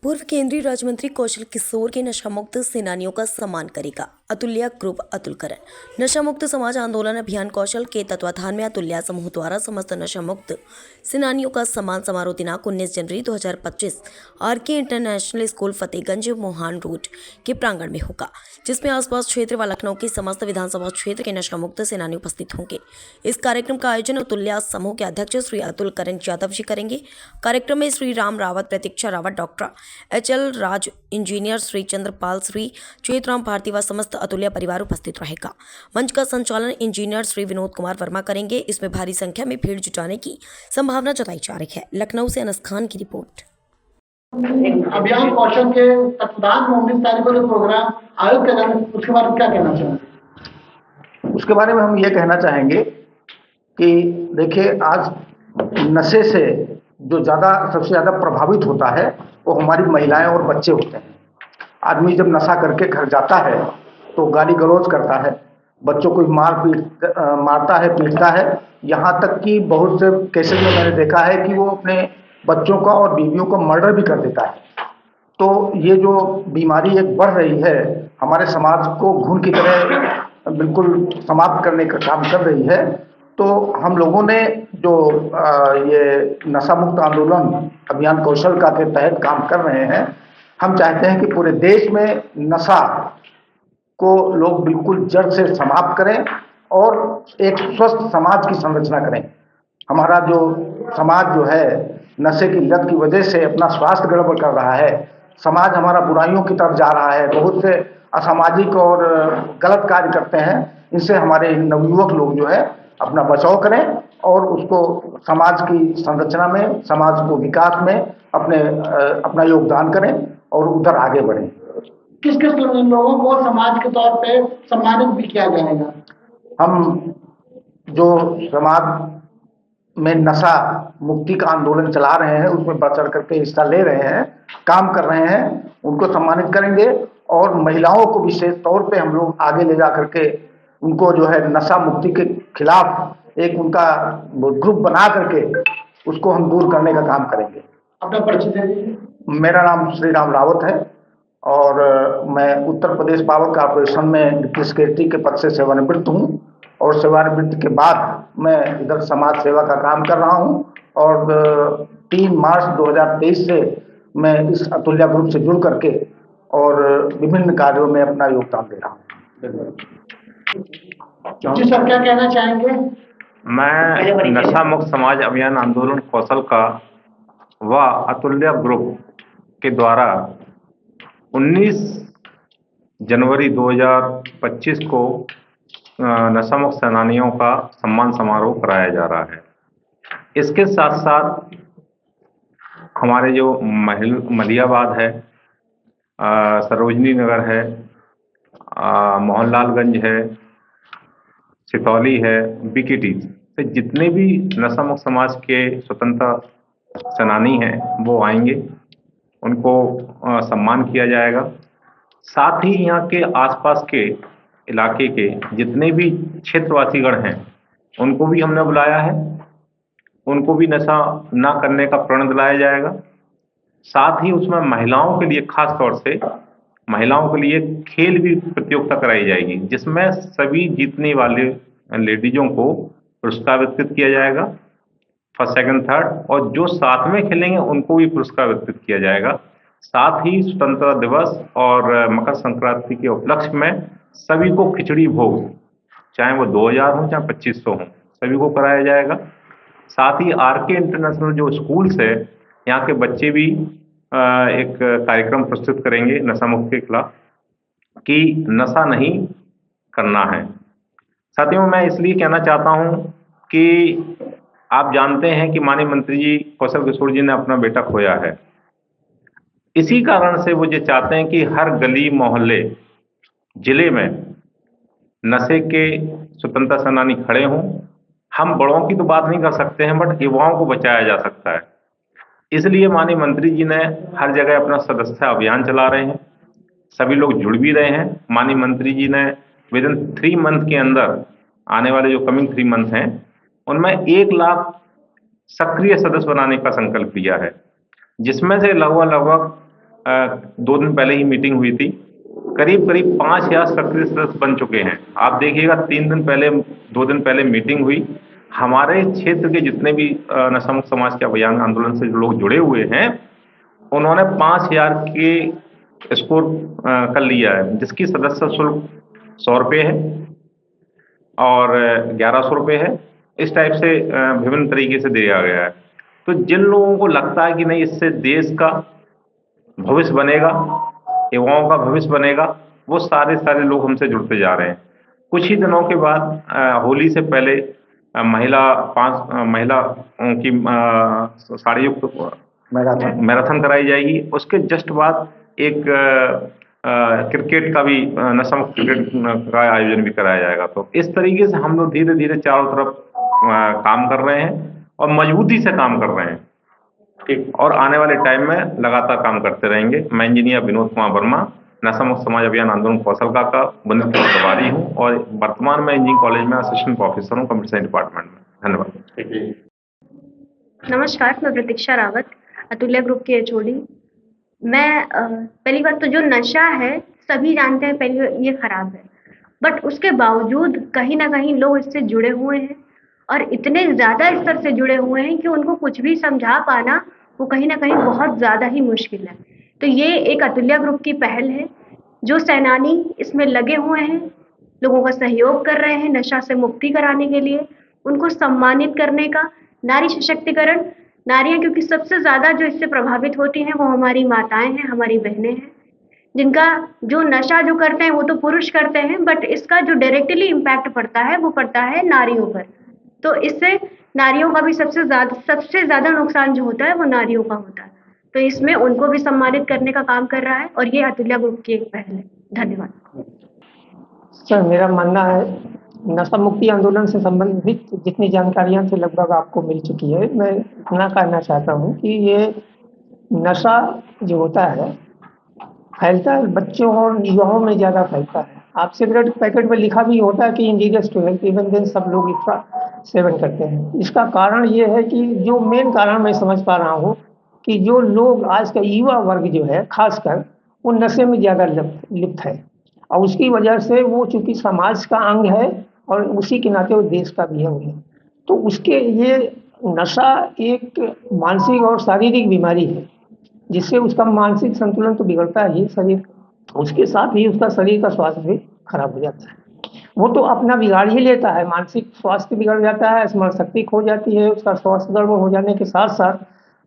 पूर्व केंद्रीय राज्य मंत्री कौशल किशोर के नशा मुक्त सेनानियों का सम्मान करेगा अतुल्या ग्रुप। अतुलकरण नशा मुक्त समाज आंदोलन अभियान कौशल के तत्वाधान में अतुल्या समूह द्वारा समस्त नशा मुक्त सेनानियों का सम्मान समारोह दिनांक 19 जनवरी 2025 RK international school Fatehganj Mohan road के प्रांगण में होगा, जिसमें आसपास क्षेत्र व लखनऊ के समस्त विधानसभा क्षेत्र के नशा मुक्त सेनानी उपस्थित होंगे। इस कार्यक्रम का आयोजन अतुल्या समूह के अध्यक्ष श्री अतुलकरण यादव जी करेंगे। कार्यक्रम में श्री राम रावत, प्रतीक्षा रावत, डॉक्टर एचएल राज, इंजीनियर श्री चंद्रपाल, श्री चेतराम भारती व समस्त अतुल्या परिवार उपस्थित रहेगा। मंच का संचालन इंजीनियर श्री विनोद कुमार वर्मा करेंगे। इसमें भारी संख्या में भीड़ जुटाने की संभावना जताई जा रही है। लखनऊ से अनस खान की रिपोर्ट। अभियान कौशल के तत्वाधान में 19 तारीख को जो प्रोग्राम आयोजित किया जाएगा, उसके बारे में क्या कहना चाहेंगे? उसके बारे में हम ये कहना चाहेंगे कि देखिए, आज नशे से जो सबसे ज़्यादा प्रभावित होता है वो हमारी महिलाएं और बच्चे होते हैं। आदमी जब नशा करके घर जाता है तो गाली गलौज करता है, बच्चों को मारता है, पीटता है। यहाँ तक कि बहुत से केसेस में मैंने देखा है कि वो अपने बच्चों का और बीवियों का मर्डर भी कर देता है। तो ये जो बीमारी एक बढ़ रही है, हमारे समाज को घुन की तरह बिल्कुल समाप्त करने का काम कर रही है। तो हम लोगों ने जो ये नशा मुक्त आंदोलन अभियान कौशल का के तहत काम कर रहे हैं, हम चाहते हैं कि पूरे देश में नशा को लोग बिल्कुल जड़ से समाप्त करें और एक स्वस्थ समाज की संरचना करें। हमारा जो समाज जो है नशे की लत की वजह से अपना स्वास्थ्य गड़बड़ कर रहा है, समाज हमारा बुराइयों की तरफ जा रहा है, बहुत से असामाजिक और गलत कार्य करते हैं। इनसे हमारे नवयुवक लोग जो है अपना बचाव करें और उसको समाज की संरचना में, समाज को विकास में अपना योगदान करें और उधर आगे बढ़ें। किस किस लोगों को समाज के तौर पे सम्मानित भी किया जाएगा? हम जो समाज में नशा मुक्ति का आंदोलन चला रहे हैं, उसमें बढ़ चढ़ करके हिस्सा ले रहे हैं, काम कर रहे हैं, उनको सम्मानित करेंगे। और महिलाओं को विशेष तौर पे हम लोग आगे ले जा करके उनको जो है नशा मुक्ति के खिलाफ एक उनका ग्रुप बना करके उसको हम दूर करने का काम करेंगे। अपना परिचय दे दीजिए। मेरा नाम श्री राम रावत है और मैं उत्तर प्रदेश पावर कॉर्पोरेशन में डिप्टी सेक्रेटरी के पद से सेवानिवृत्त हूँ और सेवानिवृत्ति के बाद मैं इधर समाज सेवा का काम कर रहा हूँ। और 3 मार्च 2023 से मैं इस अतुल्या ग्रुप से जुड़ करके और विभिन्न कार्यों में अपना योगदान दे रहा हूँ। जी सर, क्या कहना चाहेंगे? मैं नशा मुक्त समाज अभियान आंदोलन कौशल का व अतुल्या ग्रुप के द्वारा 19 जनवरी 2025 को नशा मुक्त सेनानियों का सम्मान समारोह कराया जा रहा है। इसके साथ साथ हमारे जो मलियाबाद है, सरोजनी नगर है, मोहनलालगंज है, सितौली है, बीकेटी से जितने भी नशा मुक्त समाज के स्वतंत्रता सेनानी हैं वो आएंगे, उनको सम्मान किया जाएगा। साथ ही यहाँ के आसपास के इलाके के जितने भी क्षेत्रवासीगण हैं उनको भी हमने बुलाया है, उनको भी नशा ना करने का प्रण दिलाया जाएगा। साथ ही उसमें महिलाओं के लिए, खास तौर से महिलाओं के लिए खेल भी प्रतियोगिता कराई जाएगी, जिसमें सभी जीतने वाले लेडीजों को पुरस्कार वितरित किया जाएगा, फर्स्ट, सेकंड, थर्ड, और जो साथ में खेलेंगे उनको भी पुरस्कार वितरित किया जाएगा। साथ ही स्वतंत्रता दिवस और मकर संक्रांति के उपलक्ष्य में सभी को खिचड़ी भोग, चाहे वो 2000 हो चाहे 2500 हो, सभी को कराया जाएगा। साथ ही आरके इंटरनेशनल जो स्कूल्स है, यहाँ के बच्चे भी एक कार्यक्रम प्रस्तुत करेंगे नशा मुक्ति के खिलाफ कि नशा नहीं करना है। साथियों, मैं इसलिए कहना चाहता हूँ कि आप जानते हैं कि माननीय मंत्री जी कौशल किशोर जी ने अपना बेटा खोया है। इसी कारण से वो ये चाहते हैं कि हर गली मोहल्ले जिले में नशे के स्वतंत्रता सेनानी खड़े हों। हम बड़ों की तो बात नहीं कर सकते हैं, बट युवाओं को बचाया जा सकता है। इसलिए माननीय मंत्री जी ने हर जगह अपना सदस्यता अभियान चला रहे हैं, सभी लोग जुड़ भी रहे हैं। माननीय मंत्री जी ने विदिन 3 मंथ के अंदर, आने वाले जो कमिंग 3 मंथ हैं, उनमें 1 लाख सक्रिय सदस्य बनाने का संकल्प लिया है, जिसमें से लगभग 2 दिन पहले ही मीटिंग हुई थी। करीब करीब 5,000 सक्रिय सदस्य बन चुके हैं। आप देखिएगा 3 दिन पहले 2 दिन पहले मीटिंग हुई। हमारे क्षेत्र के जितने भी नशा मुक्त समाज के अभियान आंदोलन से जो लोग जुड़े हुए हैं, उन्होंने 5,000 के स्कोर कर लिया है, जिसकी सदस्य शुल्क 100 रुपये है और 1100 रुपये है। इस टाइप से विभिन्न तरीके से दिया गया है। तो जिन लोगों को लगता है कि नहीं इससे देश का भविष्य बनेगा, युवाओं का भविष्य बनेगा, वो सारे लोग हमसे जुड़ते जा रहे हैं। कुछ ही दिनों के बाद होली से पहले महिला की साड़ी युक्त मैराथन कराई जाएगी। उसके जस्ट बाद एक क्रिकेट का भी नशा मुक्त क्रिकेट का आयोजन भी कराया जाएगा। तो इस तरीके से हम लोग धीरे धीरे चारों तरफ काम कर रहे हैं और मजबूती से काम कर रहे हैं। ठीक, और आने वाले टाइम में लगातार काम करते रहेंगे। मैं इंजीनियर विनोद कुमार वर्मा, नशा मुक्त समाज अभियान आंदोलन कौशल का वरिष्ठ प्रभारी हूँ और वर्तमान में इंजीनियरिंग कॉलेज में असिस्टेंट प्रोफेसर हूँ कंप्यूटर साइंस डिपार्टमेंट में। धन्यवाद। नमस्कार, मैं प्रतीक्षा रावत, अतुल्य ग्रुप की एचओडी। मैं पहली बात तो जो नशा है सभी जानते हैं पहले ये खराब है, बट उसके बावजूद कहीं ना कहीं लोग इससे जुड़े हुए हैं और इतने ज़्यादा स्तर से जुड़े हुए हैं कि उनको कुछ भी समझा पाना वो कहीं ना कहीं बहुत ज़्यादा ही मुश्किल है। तो ये एक अतुल्य ग्रुप की पहल है। जो सेनानी इसमें लगे हुए हैं, लोगों का सहयोग कर रहे हैं नशा से मुक्ति कराने के लिए, उनको सम्मानित करने का, नारी सशक्तिकरण, नारियां क्योंकि सबसे ज़्यादा जो इससे प्रभावित होती हैं वो हमारी माताएं हैं, हमारी बहनें हैं, जिनका जो नशा जो करते हैं वो तो पुरुष करते हैं, बट इसका जो डायरेक्टली इम्पैक्ट पड़ता है वो पड़ता है नारियों पर। तो इससे नारियों का भी सबसे ज़्यादा नुकसान जो होता है वो नारियों का होता है। तो इसमें उनको भी सम्मानित करने का काम कर रहा है और ये अतुल्य ग्रुप की एक पहल है। धन्यवाद। सर, मेरा मानना है नशा मुक्ति आंदोलन से संबंधित जितनी जानकारियां थी लगभग आपको मिल चुकी है। मैं इतना कहना चाहता हूं कि ये नशा जो होता है फैलता है बच्चों और युवाओं में ज़्यादा फैलता है। आप सिगरेट पैकेट में लिखा भी होता है कि engineers to health, even then सब लोग इसका सेवन करते हैं। इसका कारण ये है कि जो मेन कारण मैं समझ पा रहा हूँ कि जो लोग आज का युवा वर्ग जो है खासकर वो नशे में ज़्यादा लिप्त है और उसकी वजह से वो चूँकि समाज का अंग है और उसी के नाते वो देश का भी अंग है। तो उसके ये नशा एक मानसिक और शारीरिक बीमारी है जिससे उसका मानसिक संतुलन तो बिगड़ता ही शरीर, उसके साथ ही उसका शरीर का स्वास्थ्य भी खराब हो जाता है। वो तो अपना बिगाड़ ही लेता है, मानसिक स्वास्थ्य बिगड़ जाता है, स्मरण शक्ति खो जाती है, उसका स्वास्थ्य गड़बड़ हो जाने के साथ साथ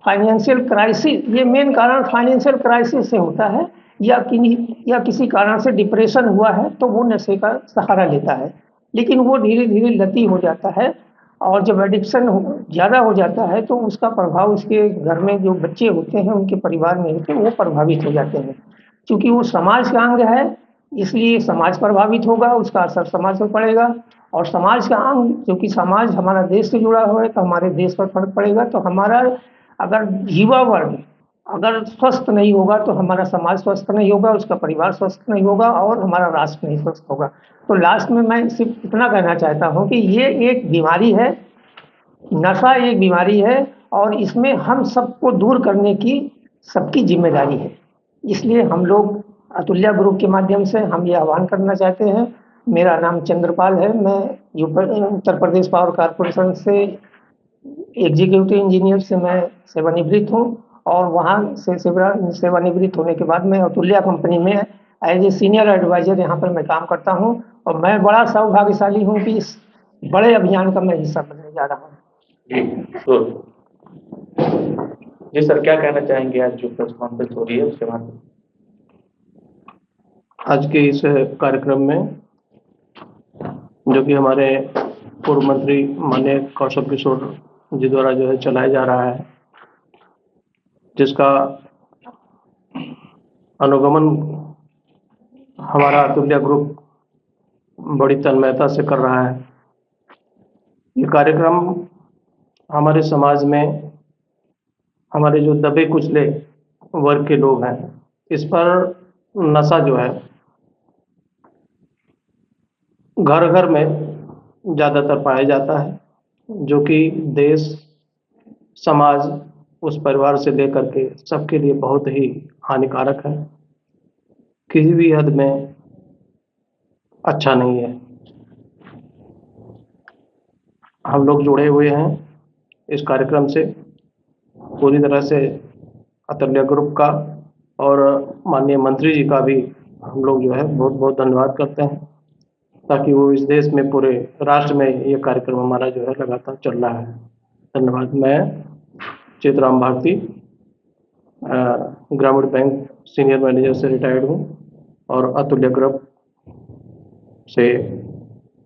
फाइनेंशियल क्राइसिस, ये मेन कारण फाइनेंशियल क्राइसिस से होता है या किसी कारण से डिप्रेशन हुआ है तो वो नशे का सहारा लेता है, लेकिन वो धीरे धीरे लती हो जाता है और जब एडिक्शन ज़्यादा हो जाता है तो उसका प्रभाव उसके घर में जो बच्चे होते हैं उनके परिवार में होते हैं वो प्रभावित हो जाते हैं। क्योंकि वो समाज का अंग है इसलिए समाज प्रभावित होगा, उसका असर समाज पर पड़ेगा और समाज का अंग क्योंकि समाज हमारा देश से जुड़ा हुआ है तो हमारे देश पर फर्क पड़ेगा। तो हमारा अगर युवा वर्ग अगर स्वस्थ नहीं होगा तो हमारा समाज स्वस्थ नहीं होगा, उसका परिवार स्वस्थ नहीं होगा और हमारा राष्ट्र नहीं स्वस्थ होगा। तो लास्ट में मैं सिर्फ इतना कहना चाहता हूँ कि ये एक बीमारी है, नशा एक बीमारी है और इसमें हम सबको दूर करने की सबकी जिम्मेदारी है। इसलिए हम लोग अतुल्य ग्रुप के माध्यम से हम ये आह्वान करना चाहते हैं। मेरा नाम चंद्रपाल है, मैं उत्तर प्रदेश पावर कॉरपोरेशन से एग्जीक्यूटिव इंजीनियर से मैं सेवानिवृत्त हूँ और वहाँ से सेवानिवृत्त होने के बाद मैं अतुल्य कंपनी में एज ए सीनियर एडवाइजर यहाँ पर मैं काम करता हूँ और मैं बड़ा सौभाग्यशाली हूँ कि इस बड़े अभियान का मैं हिस्सा बनने जा रहा हूँ। जी सर, क्या कहना चाहेंगे आज जो प्रेस कॉन्फ्रेंस हो रही है उसके बाद? आज के इस कार्यक्रम में जो कि हमारे पूर्व मंत्री माननीय कौशल किशोर जी द्वारा जो है चलाया जा रहा है, जिसका अनुगमन हमारा अतुल्य ग्रुप बड़ी तन्मयता से कर रहा है। ये कार्यक्रम हमारे समाज में हमारे जो दबे कुचले वर्ग के लोग हैं इस पर नशा जो है घर घर में ज़्यादातर पाया जाता है, जो कि देश, समाज उस परिवार से लेकर के सबके लिए बहुत ही हानिकारक है, किसी भी हद में अच्छा नहीं है। हम लोग जुड़े हुए हैं इस कार्यक्रम से पूरी तरह से। अतुल्य ग्रुप का और माननीय मंत्री जी का भी हम लोग जो है बहुत बहुत धन्यवाद करते हैं, ताकि वो इस देश में, पूरे राष्ट्र में ये कार्यक्रम हमारा जो है लगातार चल रहा है। धन्यवाद। मैं चितराम भारती, ग्रामीण बैंक सीनियर मैनेजर से रिटायर्ड हूँ और अतुल्य ग्रुप से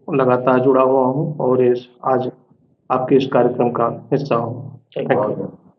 लगातार जुड़ा हुआ हूँ और आज आपके इस कार्यक्रम का हिस्सा हूँ। Thank you.